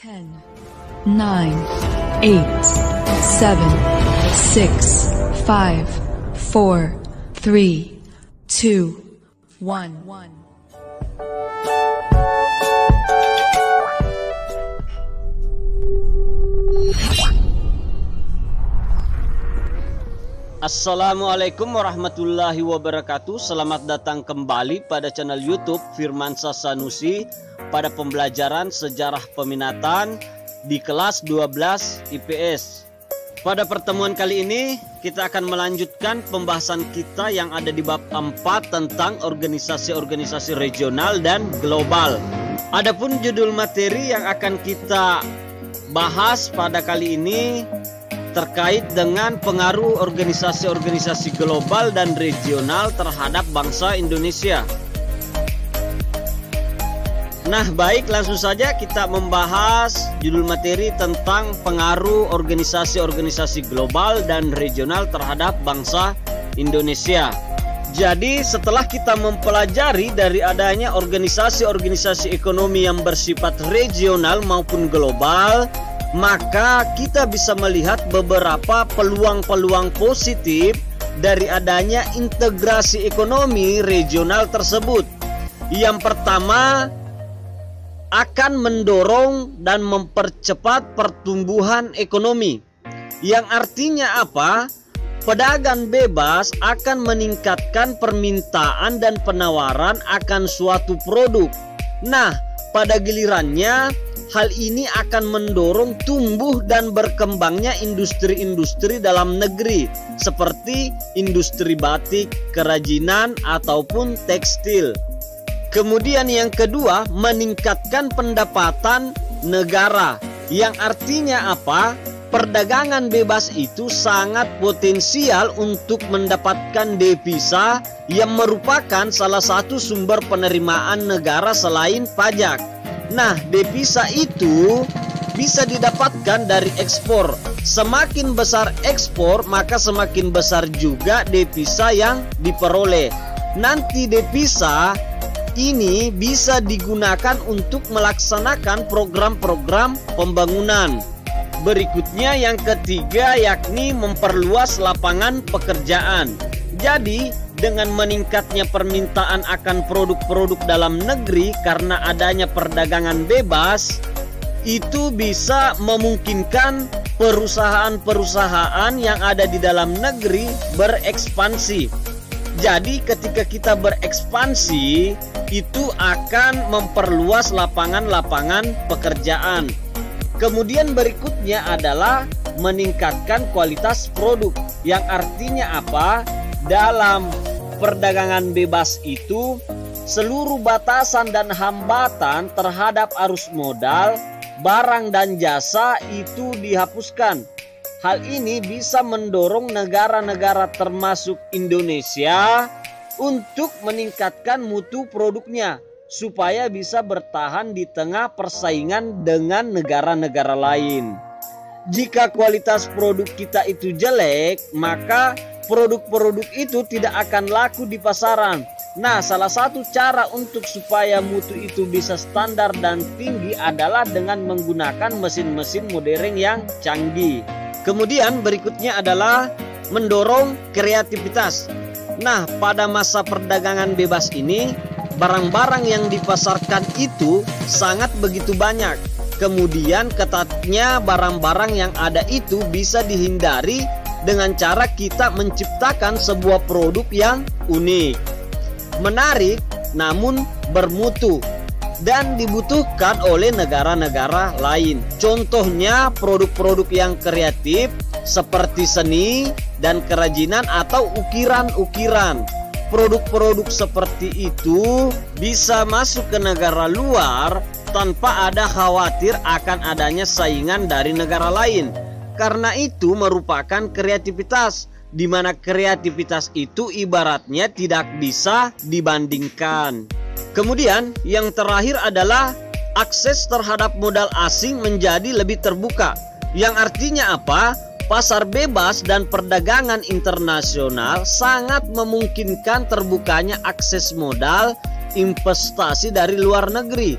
10, 9, 8, 7, 6, 5, 4, 3, 2, 1. Assalamualaikum warahmatullahi wabarakatuh. Selamat datang kembali pada channel YouTube Firmansyah Sanusi pada pembelajaran sejarah peminatan di kelas 12 IPS. Pada pertemuan kali ini kita akan melanjutkan pembahasan kita yang ada di bab 4 tentang organisasi-organisasi regional dan global. Adapun judul materi yang akan kita bahas pada kali ini terkait dengan pengaruh organisasi-organisasi global dan regional terhadap bangsa Indonesia. Nah, baik, langsung saja kita membahas judul materi tentang pengaruh organisasi-organisasi global dan regional terhadap bangsa Indonesia. Jadi, setelah kita mempelajari dari adanya organisasi-organisasi ekonomi yang bersifat regional maupun global, maka kita bisa melihat beberapa peluang-peluang positif dari adanya integrasi ekonomi regional tersebut. Yang pertama, akan mendorong dan mempercepat pertumbuhan ekonomi. Yang artinya apa? Pedagang bebas akan meningkatkan permintaan dan penawaran akan suatu produk. Nah, pada gilirannya hal ini akan mendorong tumbuh dan berkembangnya industri-industri dalam negeri seperti industri batik, kerajinan, ataupun tekstil. Kemudian yang kedua, meningkatkan pendapatan negara. Yang artinya apa? Perdagangan bebas itu sangat potensial untuk mendapatkan devisa yang merupakan salah satu sumber penerimaan negara selain pajak. Nah, devisa itu bisa didapatkan dari ekspor. Semakin besar ekspor, maka semakin besar juga devisa yang diperoleh. Nanti devisa ini bisa digunakan untuk melaksanakan program-program pembangunan. Berikutnya yang ketiga, yakni memperluas lapangan pekerjaan. Jadi, dengan meningkatnya permintaan akan produk-produk dalam negeri karena adanya perdagangan bebas, itu bisa memungkinkan perusahaan-perusahaan yang ada di dalam negeri berekspansi. Jadi ketika kita berekspansi, itu akan memperluas lapangan-lapangan pekerjaan. Kemudian berikutnya adalah meningkatkan kualitas produk. Yang artinya apa? Dalam perdagangan bebas itu, seluruh batasan dan hambatan terhadap arus modal, barang dan jasa itu dihapuskan. Hal ini bisa mendorong negara-negara termasuk Indonesia untuk meningkatkan mutu produknya supaya bisa bertahan di tengah persaingan dengan negara-negara lain. Jika kualitas produk kita itu jelek, maka produk-produk itu tidak akan laku di pasaran. Nah, salah satu cara untuk supaya mutu itu bisa standar dan tinggi adalah dengan menggunakan mesin-mesin modern yang canggih. Kemudian berikutnya adalah mendorong kreativitas. Nah, pada masa perdagangan bebas ini, barang-barang yang dipasarkan itu sangat begitu banyak. Kemudian ketatnya barang-barang yang ada itu bisa dihindari dengan cara kita menciptakan sebuah produk yang unik, menarik, namun bermutu dan dibutuhkan oleh negara-negara lain. Contohnya produk-produk yang kreatif seperti seni dan kerajinan atau ukiran-ukiran. Produk-produk seperti itu bisa masuk ke negara luar tanpa ada khawatir akan adanya saingan dari negara lain. Karena itu merupakan kreativitas, di mana kreativitas itu ibaratnya tidak bisa dibandingkan. Kemudian yang terakhir adalah akses terhadap modal asing menjadi lebih terbuka. Yang artinya apa? Pasar bebas dan perdagangan internasional sangat memungkinkan terbukanya akses modal investasi dari luar negeri.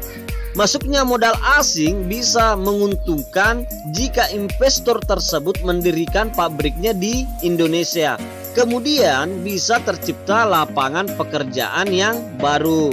Masuknya modal asing bisa menguntungkan jika investor tersebut mendirikan pabriknya di Indonesia. Kemudian bisa tercipta lapangan pekerjaan yang baru.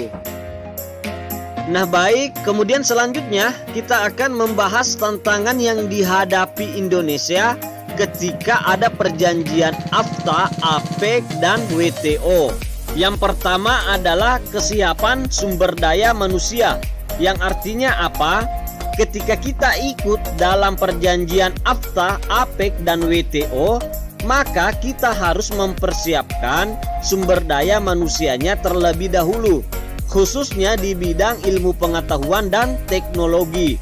Nah baik, kemudian selanjutnya kita akan membahas tantangan yang dihadapi Indonesia ketika ada perjanjian AFTA, APEC, dan WTO. Yang pertama adalah kesiapan sumber daya manusia. Yang artinya apa? Ketika kita ikut dalam perjanjian AFTA, APEC, dan WTO, maka kita harus mempersiapkan sumber daya manusianya terlebih dahulu, khususnya di bidang ilmu pengetahuan dan teknologi,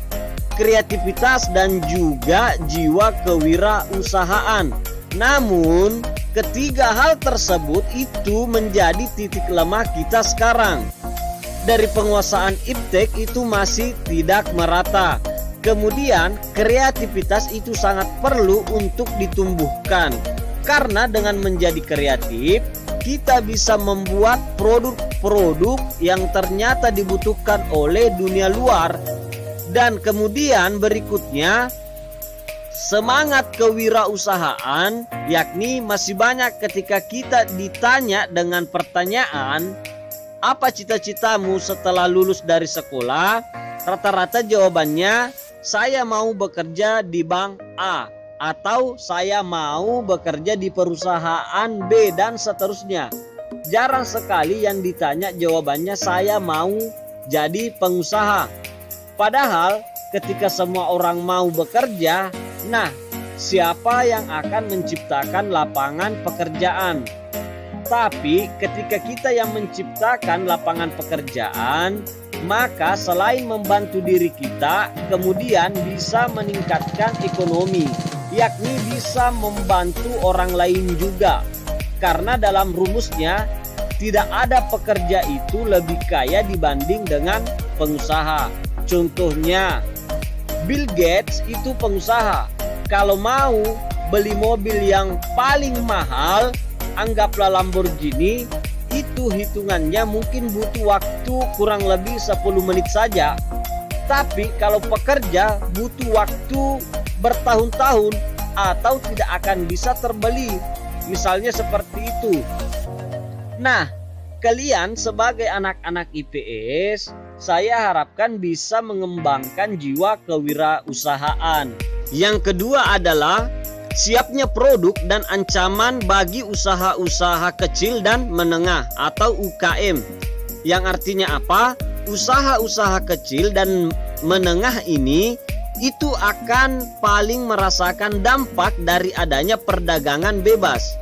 kreativitas, dan juga jiwa kewirausahaan. Namun, ketiga hal tersebut itu menjadi titik lemah kita sekarang. Dari penguasaan iptek itu masih tidak merata. Kemudian kreativitas itu sangat perlu untuk ditumbuhkan. Karena dengan menjadi kreatif, kita bisa membuat produk-produk yang ternyata dibutuhkan oleh dunia luar. Dan kemudian berikutnya, semangat kewirausahaan, yakni masih banyak ketika kita ditanya dengan pertanyaan, apa cita-citamu setelah lulus dari sekolah? Rata-rata jawabannya, saya mau bekerja di bank A, atau saya mau bekerja di perusahaan B, dan seterusnya. Jarang sekali yang ditanya jawabannya saya mau jadi pengusaha. Padahal ketika semua orang mau bekerja, nah siapa yang akan menciptakan lapangan pekerjaan? Tapi ketika kita yang menciptakan lapangan pekerjaan, maka selain membantu diri kita, kemudian bisa meningkatkan ekonomi, yakni bisa membantu orang lain juga. Karena dalam rumusnya, tidak ada pekerja itu lebih kaya dibanding dengan pengusaha. Contohnya, Bill Gates itu pengusaha. Kalau mau beli mobil yang paling mahal, anggaplah Lamborghini, itu hitungannya mungkin butuh waktu kurang lebih 10 menit saja. Tapi kalau pekerja butuh waktu bertahun-tahun atau tidak akan bisa terbeli. Misalnya seperti itu. Nah, kalian sebagai anak-anak IPS, saya harapkan bisa mengembangkan jiwa kewirausahaan. Yang kedua adalah siapnya produk dan ancaman bagi usaha-usaha kecil dan menengah atau UKM. Yang artinya apa? Usaha-usaha kecil dan menengah ini itu akan paling merasakan dampak dari adanya perdagangan bebas.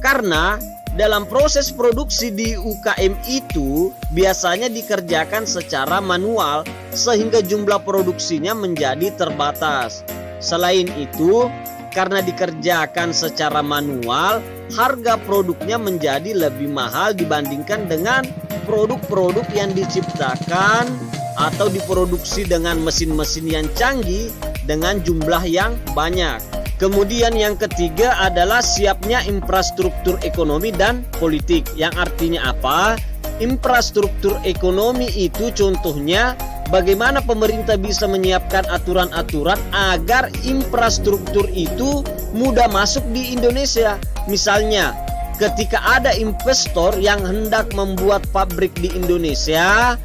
Karena dalam proses produksi di UKM itu biasanya dikerjakan secara manual sehingga jumlah produksinya menjadi terbatas. Selain itu, karena dikerjakan secara manual, harga produknya menjadi lebih mahal dibandingkan dengan produk-produk yang diciptakan atau diproduksi dengan mesin-mesin yang canggih dengan jumlah yang banyak. Kemudian yang ketiga adalah siapnya infrastruktur ekonomi dan politik. Yang artinya apa? Infrastruktur ekonomi itu contohnya bagaimana pemerintah bisa menyiapkan aturan-aturan agar infrastruktur itu mudah masuk di Indonesia. Misalnya, ketika ada investor yang hendak membuat pabrik di Indonesia,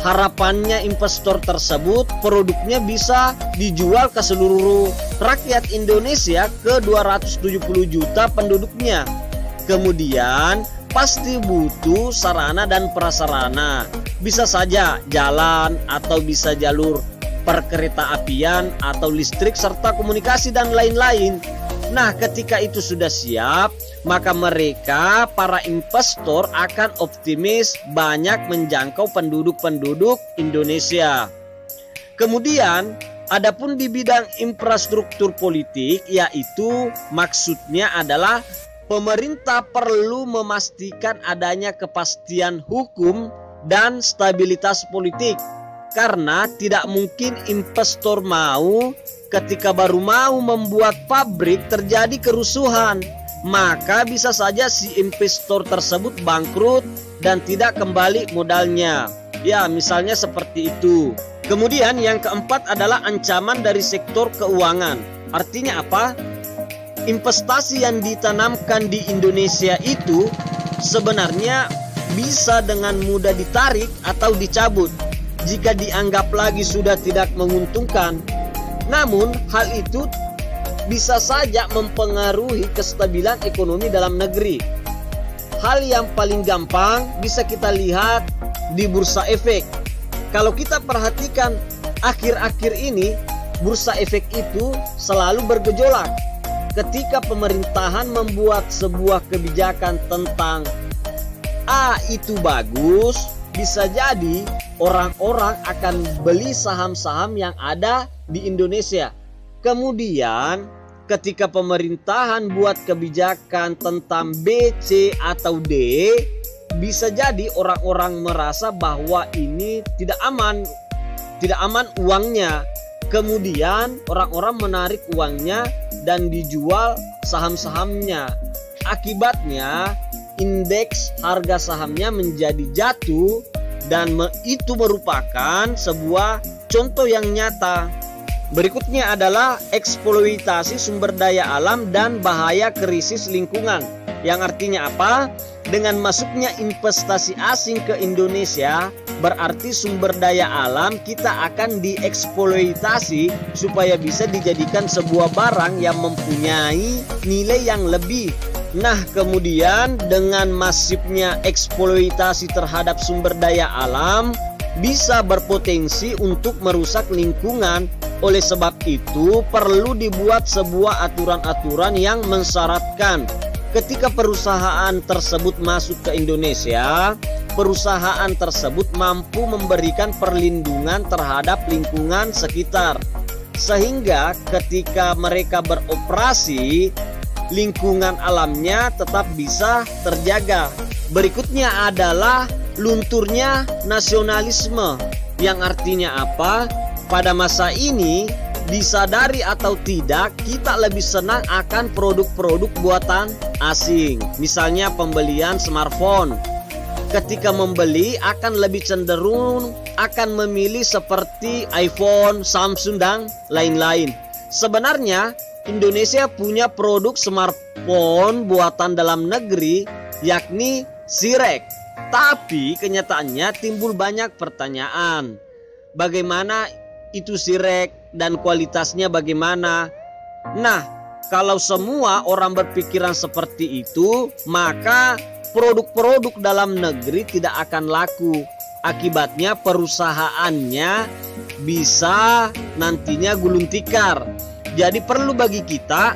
harapannya investor tersebut produknya bisa dijual ke seluruh rakyat Indonesia, ke 270 juta penduduknya. Kemudian pasti butuh sarana dan prasarana. Bisa saja jalan atau bisa jalur perkereta apian atau listrik serta komunikasi dan lain-lain. Nah, ketika itu sudah siap, maka mereka para investor akan optimis banyak menjangkau penduduk-penduduk Indonesia. Kemudian adapun di bidang infrastruktur politik, yaitu maksudnya adalah pemerintah perlu memastikan adanya kepastian hukum dan stabilitas politik. Karena tidak mungkin investor mau ketika baru mau membuat pabrik terjadi kerusuhan. Maka bisa saja si investor tersebut bangkrut dan tidak kembali modalnya. Ya, misalnya seperti itu. Kemudian yang keempat adalah ancaman dari sektor keuangan. Artinya apa? Investasi yang ditanamkan di Indonesia itu sebenarnya bisa dengan mudah ditarik atau dicabut jika dianggap lagi sudah tidak menguntungkan. Namun hal itu bisa saja mempengaruhi kestabilan ekonomi dalam negeri. Hal yang paling gampang bisa kita lihat di bursa efek. Kalau kita perhatikan akhir-akhir ini, bursa efek itu selalu bergejolak. Ketika pemerintahan membuat sebuah kebijakan tentang itu bagus, bisa jadi orang-orang akan beli saham-saham yang ada di Indonesia. Kemudian ketika pemerintahan buat kebijakan tentang B, C, atau D, bisa jadi orang-orang merasa bahwa ini tidak aman uangnya. Kemudian orang-orang menarik uangnya dan dijual saham-sahamnya. Akibatnya indeks harga sahamnya menjadi jatuh dan itu merupakan sebuah contoh yang nyata. Berikutnya adalah eksploitasi sumber daya alam dan bahaya krisis lingkungan. Yang artinya apa? Dengan masuknya investasi asing ke Indonesia, berarti sumber daya alam kita akan dieksploitasi supaya bisa dijadikan sebuah barang yang mempunyai nilai yang lebih. Nah, kemudian dengan masifnya eksploitasi terhadap sumber daya alam bisa berpotensi untuk merusak lingkungan. Oleh sebab itu perlu dibuat sebuah aturan-aturan yang mensyaratkan ketika perusahaan tersebut masuk ke Indonesia, perusahaan tersebut mampu memberikan perlindungan terhadap lingkungan sekitar. Sehingga ketika mereka beroperasi, lingkungan alamnya tetap bisa terjaga. Berikutnya adalah lunturnya nasionalisme. Yang artinya apa? Pada masa ini, disadari atau tidak, kita lebih senang akan produk-produk buatan asing. Misalnya pembelian smartphone. Ketika membeli akan lebih cenderung akan memilih seperti iPhone, Samsung, dan lain-lain. Sebenarnya Indonesia punya produk smartphone buatan dalam negeri, yakni Sirek. Tapi kenyataannya timbul banyak pertanyaan. Bagaimana itu Sirek dan kualitasnya bagaimana? Nah, kalau semua orang berpikiran seperti itu, maka produk-produk dalam negeri tidak akan laku. Akibatnya perusahaannya bisa nantinya gulung tikar. Jadi perlu bagi kita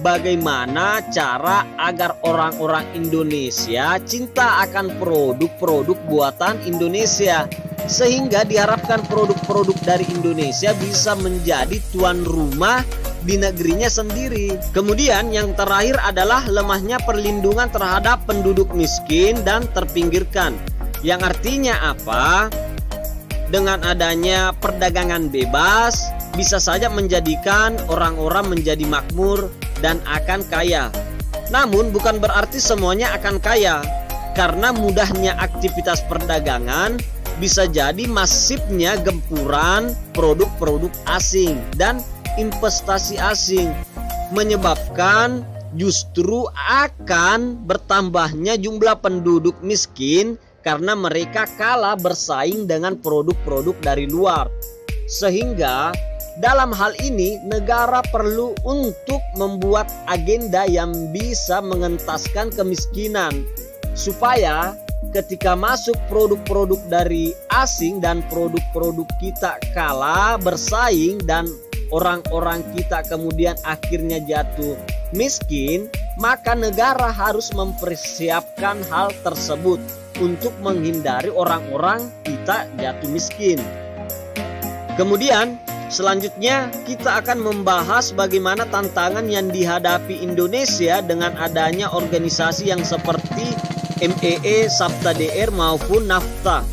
bagaimana cara agar orang-orang Indonesia cinta akan produk-produk buatan Indonesia, sehingga diharapkan produk-produk dari Indonesia bisa menjadi tuan rumah di negerinya sendiri. Kemudian yang terakhir adalah lemahnya perlindungan terhadap penduduk miskin dan terpinggirkan. Yang artinya apa? Dengan adanya perdagangan bebas bisa saja menjadikan orang-orang menjadi makmur dan akan kaya. Namun bukan berarti semuanya akan kaya. Karena mudahnya aktivitas perdagangan, bisa jadi masifnya gempuran produk-produk asing dan investasi asing menyebabkan justru akan bertambahnya jumlah penduduk miskin karena mereka kalah bersaing dengan produk-produk dari luar. Sehingga dalam hal ini negara perlu untuk membuat agenda yang bisa mengentaskan kemiskinan supaya ketika masuk produk-produk dari asing dan produk-produk kita kalah bersaing dan orang-orang kita kemudian akhirnya jatuh miskin, maka negara harus mempersiapkan hal tersebut untuk menghindari orang-orang kita jatuh miskin. Kemudian selanjutnya kita akan membahas bagaimana tantangan yang dihadapi Indonesia dengan adanya organisasi yang seperti MEE, Sabta DR maupun NAFTA.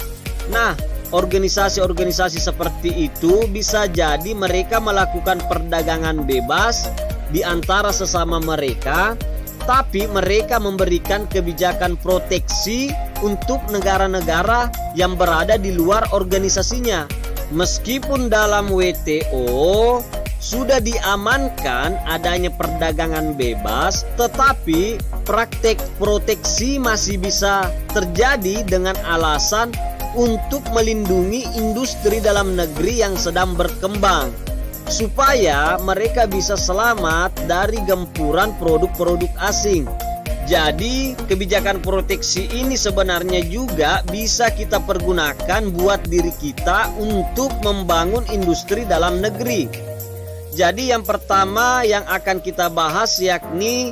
Nah, organisasi-organisasi seperti itu bisa jadi mereka melakukan perdagangan bebas di antara sesama mereka, tapi mereka memberikan kebijakan proteksi untuk negara-negara yang berada di luar organisasinya. Meskipun dalam WTO sudah diamankan adanya perdagangan bebas, tetapi praktek proteksi masih bisa terjadi dengan alasan untuk melindungi industri dalam negeri yang sedang berkembang, supaya mereka bisa selamat dari gempuran produk-produk asing. Jadi kebijakan proteksi ini sebenarnya juga bisa kita pergunakan buat diri kita untuk membangun industri dalam negeri. Jadi yang pertama yang akan kita bahas yakni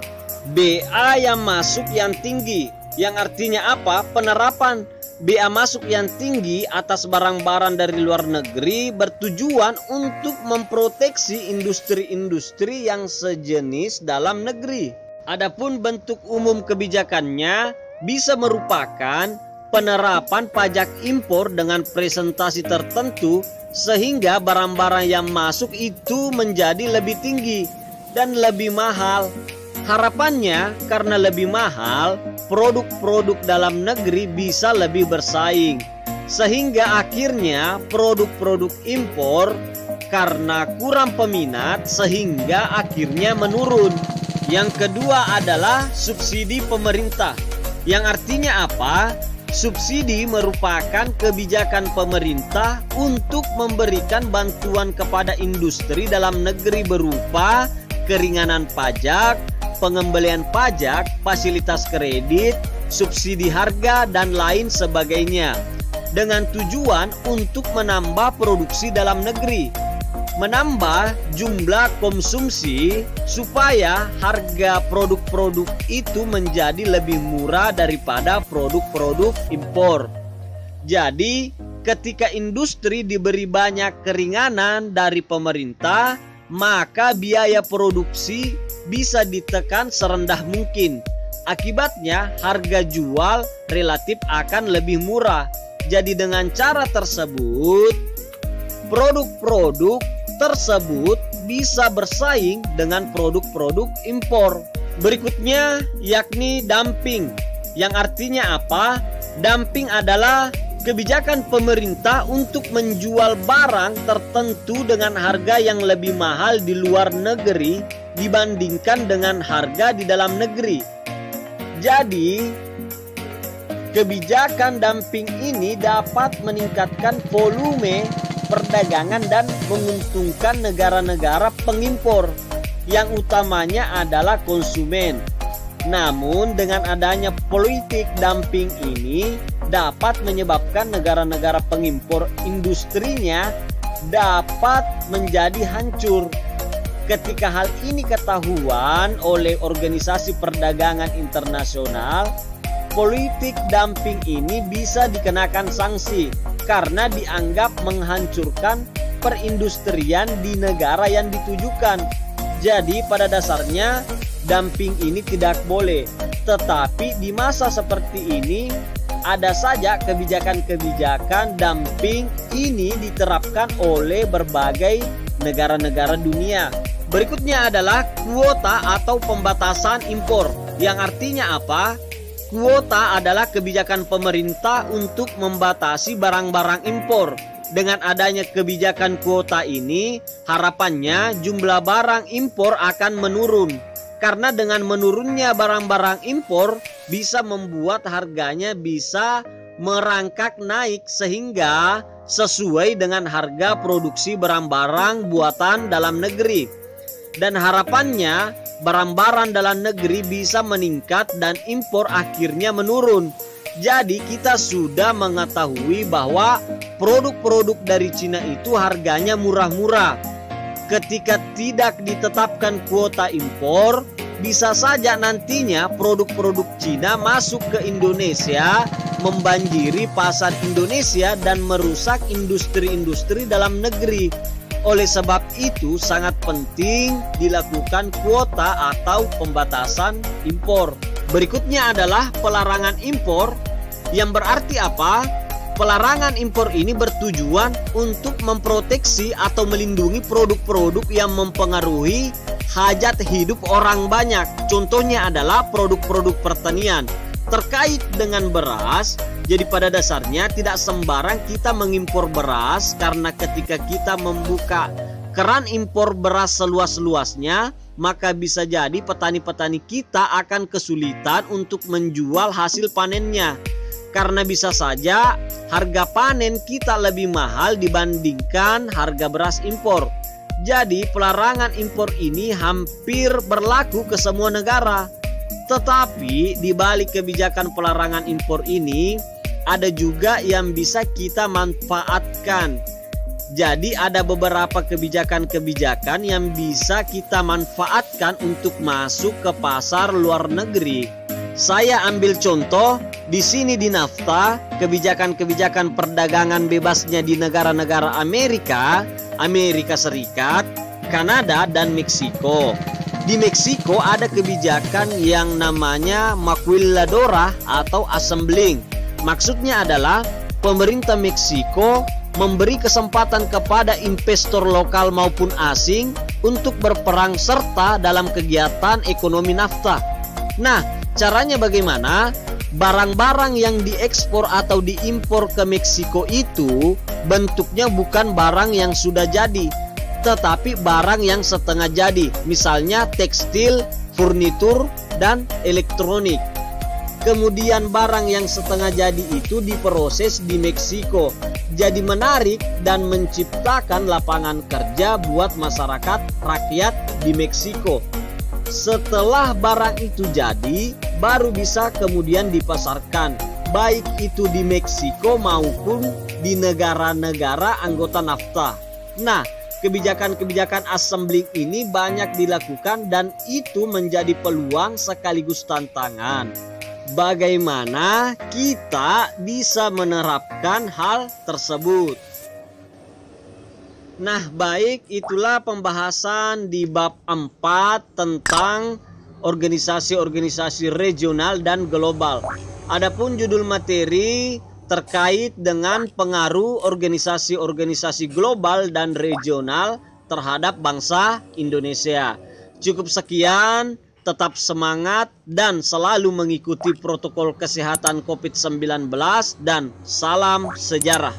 BA yang masuk yang tinggi. Yang artinya apa? Penerapan BA masuk yang tinggi atas barang-barang dari luar negeri bertujuan untuk memproteksi industri-industri yang sejenis dalam negeri. Adapun bentuk umum kebijakannya bisa merupakan penerapan pajak impor dengan presentasi tertentu sehingga barang-barang yang masuk itu menjadi lebih tinggi dan lebih mahal. Harapannya karena lebih mahal, produk-produk dalam negeri bisa lebih bersaing. Sehingga akhirnya produk-produk impor karena kurang peminat sehingga akhirnya menurun. Yang kedua adalah subsidi pemerintah. Yang artinya apa? Subsidi merupakan kebijakan pemerintah untuk memberikan bantuan kepada industri dalam negeri berupa keringanan pajak, pengembalian pajak, fasilitas kredit, subsidi harga, dan lain sebagainya. Dengan tujuan untuk menambah produksi dalam negeri, menambah jumlah konsumsi supaya harga produk-produk itu menjadi lebih murah daripada produk-produk impor. Jadi, ketika industri diberi banyak keringanan dari pemerintah, maka biaya produksi bisa ditekan serendah mungkin. Akibatnya, harga jual relatif akan lebih murah. Jadi dengan cara tersebut, produk-produk tersebut bisa bersaing dengan produk-produk impor. Berikutnya yakni dumping. Yang artinya apa? Dumping adalah kebijakan pemerintah untuk menjual barang tertentu dengan harga yang lebih mahal di luar negeri dibandingkan dengan harga di dalam negeri. Jadi, kebijakan dumping ini dapat meningkatkan volume perdagangan dan menguntungkan negara-negara pengimpor yang utamanya adalah konsumen. Namun dengan adanya politik dumping ini dapat menyebabkan negara-negara pengimpor industrinya dapat menjadi hancur. Ketika hal ini ketahuan oleh Organisasi Perdagangan Internasional, politik dumping ini bisa dikenakan sanksi karena dianggap menghancurkan perindustrian di negara yang ditujukan. Jadi pada dasarnya dumping ini tidak boleh. Tetapi di masa seperti ini ada saja kebijakan-kebijakan dumping ini diterapkan oleh berbagai negara-negara dunia. Berikutnya adalah kuota atau pembatasan impor. Yang artinya apa? Kuota adalah kebijakan pemerintah untuk membatasi barang-barang impor. Dengan adanya kebijakan kuota ini, harapannya jumlah barang impor akan menurun. Karena dengan menurunnya barang-barang impor bisa membuat harganya bisa merangkak naik sehingga sesuai dengan harga produksi barang-barang buatan dalam negeri. Dan harapannya barang-barang dalam negeri bisa meningkat dan impor akhirnya menurun. Jadi kita sudah mengetahui bahwa produk-produk dari Cina itu harganya murah-murah. Ketika tidak ditetapkan kuota impor, bisa saja nantinya produk-produk Cina masuk ke Indonesia, membanjiri pasar Indonesia dan merusak industri-industri dalam negeri. Oleh sebab itu sangat penting dilakukan kuota atau pembatasan impor. Berikutnya adalah pelarangan impor. Yang berarti apa? Pelarangan impor ini bertujuan untuk memproteksi atau melindungi produk-produk yang mempengaruhi hajat hidup orang banyak. Contohnya adalah produk-produk pertanian. Terkait dengan beras, Jadi pada dasarnya tidak sembarang kita mengimpor beras, karena ketika kita membuka keran impor beras seluas-luasnya, maka bisa jadi petani-petani kita akan kesulitan untuk menjual hasil panennya. Karena bisa saja harga panen kita lebih mahal dibandingkan harga beras impor. Jadi pelarangan impor ini hampir berlaku ke semua negara. Tetapi di balik kebijakan pelarangan impor ini, ada juga yang bisa kita manfaatkan. Jadi ada beberapa kebijakan-kebijakan yang bisa kita manfaatkan untuk masuk ke pasar luar negeri. Saya ambil contoh di sini di NAFTA, kebijakan-kebijakan perdagangan bebasnya di negara-negara Amerika, Amerika Serikat, Kanada, dan Meksiko. Di Meksiko ada kebijakan yang namanya maquiladora atau assembling. Maksudnya adalah pemerintah Meksiko memberi kesempatan kepada investor lokal maupun asing untuk berperang serta dalam kegiatan ekonomi NAFTA. Nah, caranya bagaimana? Barang-barang yang diekspor atau diimpor ke Meksiko itu bentuknya bukan barang yang sudah jadi, tetapi barang yang setengah jadi, misalnya tekstil, furnitur, dan elektronik. Kemudian barang yang setengah jadi itu diproses di Meksiko. Jadi menarik dan menciptakan lapangan kerja buat masyarakat rakyat di Meksiko. Setelah barang itu jadi, baru bisa kemudian dipasarkan, baik itu di Meksiko maupun di negara-negara anggota NAFTA. Nah, kebijakan-kebijakan assembling ini banyak dilakukan dan itu menjadi peluang sekaligus tantangan. Bagaimana kita bisa menerapkan hal tersebut? Nah, baik, itulah pembahasan di bab 4 tentang organisasi-organisasi regional dan global. Adapun judul materi terkait dengan pengaruh organisasi-organisasi global dan regional terhadap bangsa Indonesia. Cukup sekian. Tetap semangat dan selalu mengikuti protokol kesehatan COVID-19 dan salam sejarah.